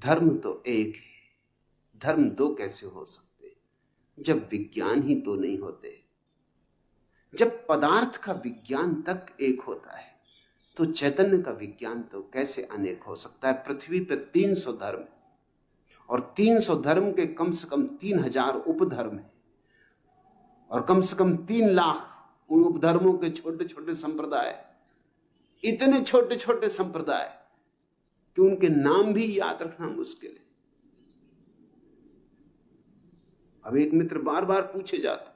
धर्म तो एक है, धर्म दो कैसे हो सकते जब विज्ञान ही दो नहीं होते। जब पदार्थ का विज्ञान तक एक होता है तो चैतन्य का विज्ञान तो कैसे अनेक हो सकता है। पृथ्वी पर 300 धर्म है और 300 धर्म के कम से कम 3000 उपधर्म है और कम से कम 3 लाख उन उपधर्मों के छोटे छोटे संप्रदाय, इतने छोटे छोटे संप्रदाय कि उनके नाम भी याद रखना मुश्किल है। अब एक मित्र बार बार पूछे जाता,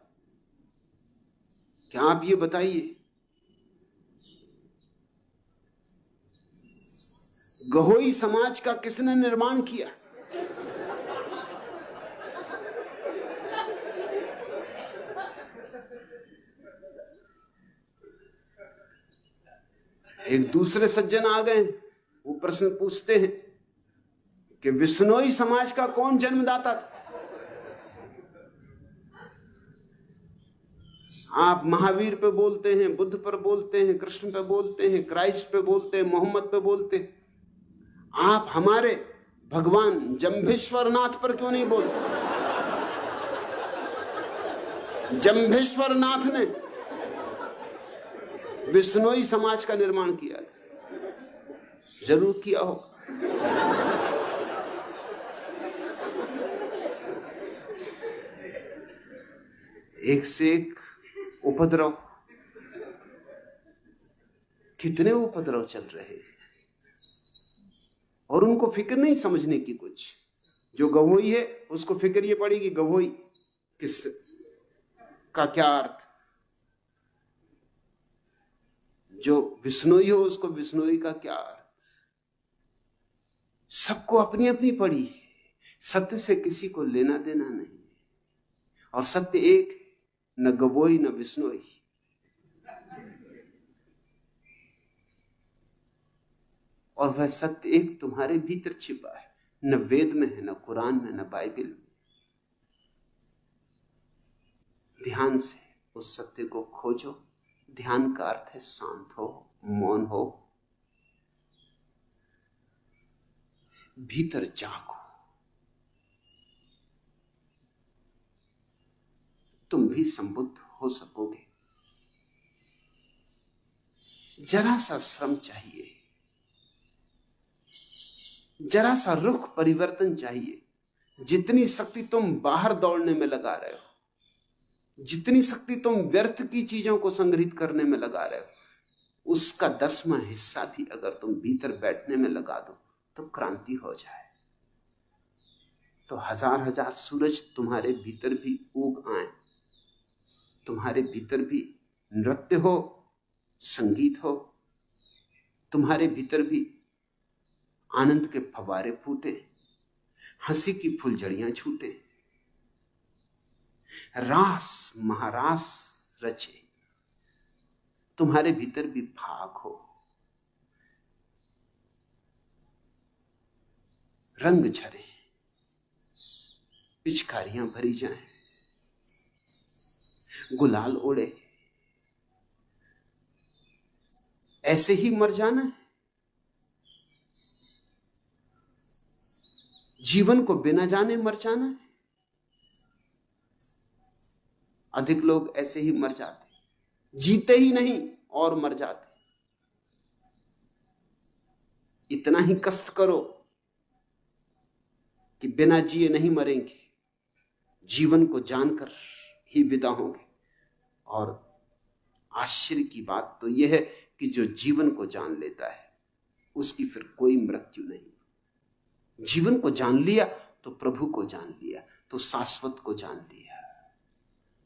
क्या आप ये बताइए, गहोई समाज का किसने निर्माण किया? एक दूसरे सज्जन आ गए, वो प्रश्न पूछते हैं कि विश्नोई समाज का कौन जन्मदाता था? आप महावीर पे बोलते हैं, बुद्ध पर बोलते हैं, कृष्ण पे बोलते हैं, क्राइस्ट पे बोलते हैं, मोहम्मद पे बोलते हैं। आप हमारे भगवान जंभेश्वर नाथ पर क्यों नहीं बोलते? जंभेश्वर नाथ ने विश्नोई समाज का निर्माण किया, जरूर किया हो। एक से एक उपद्रव, कितने उपद्रव चल रहे हैं और उनको फिक्र नहीं समझने की कुछ। जो गवोई है उसको फिक्र ये पड़ी कि गवोई किस का क्या अर्थ, जो विश्नोई हो उसको विश्नोई का क्या अर्थ। सबको अपनी अपनी पड़ी, सत्य से किसी को लेना देना नहीं। और सत्य एक, न गवोई न विश्नोई। और वह सत्य एक तुम्हारे भीतर छिपा है, न वेद में है, न कुरान में, न बाइबल में। ध्यान से उस सत्य को खोजो। ध्यान का अर्थ है शांत हो, मौन हो, भीतर जागो। तुम भी संबुद्ध हो सकोगे। जरा सा श्रम चाहिए, जरा सा रुख परिवर्तन चाहिए। जितनी शक्ति तुम बाहर दौड़ने में लगा रहे हो, जितनी शक्ति तुम व्यर्थ की चीजों को संग्रहित करने में लगा रहे हो, उसका 10वां हिस्सा भी अगर तुम भीतर बैठने में लगा दो तो क्रांति हो जाए। तो हजार हजार सूरज तुम्हारे भीतर भी उग आए, तुम्हारे भीतर भी नृत्य हो, संगीत हो, तुम्हारे भीतर भी आनंद के फवारे फूटे, हंसी की फुलझड़ियां छूटे, रास महारास रचे, तुम्हारे भीतर भी भाग हो, रंग झरे, पिचकारियां भरी जाएं, गुलाल उड़े। ऐसे ही मर जाना है। जीवन को बिना जाने मर जाना है। अधिक लोग ऐसे ही मर जाते, जीते ही नहीं और मर जाते। इतना ही कष्ट करो कि बिना जिए नहीं मरेंगे, जीवन को जानकर ही विदा होंगे। और आश्चर्य की बात तो यह है कि जो जीवन को जान लेता है उसकी फिर कोई मृत्यु नहीं। जीवन को जान लिया तो प्रभु को जान लिया, तो शाश्वत को जान लिया,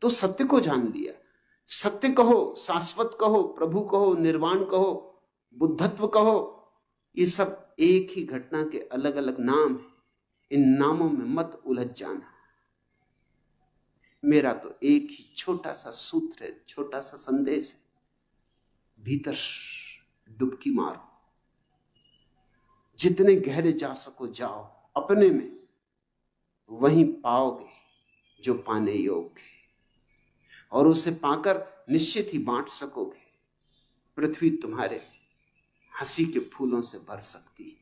तो सत्य को जान लिया। सत्य कहो, शाश्वत कहो, प्रभु कहो, निर्वाण कहो, बुद्धत्व कहो, ये सब एक ही घटना के अलग अलग नाम हैं। इन नामों में मत उलझ जाना। मेरा तो एक ही छोटा सा सूत्र है, छोटा सा संदेश है, भीतर डुबकी मारो, जितने गहरे जा सको जाओ, अपने में वहीं पाओगे जो पाने योग्य है, और उसे पाकर निश्चित ही बांट सकोगे। पृथ्वी तुम्हारे हंसी के फूलों से भर सकती है।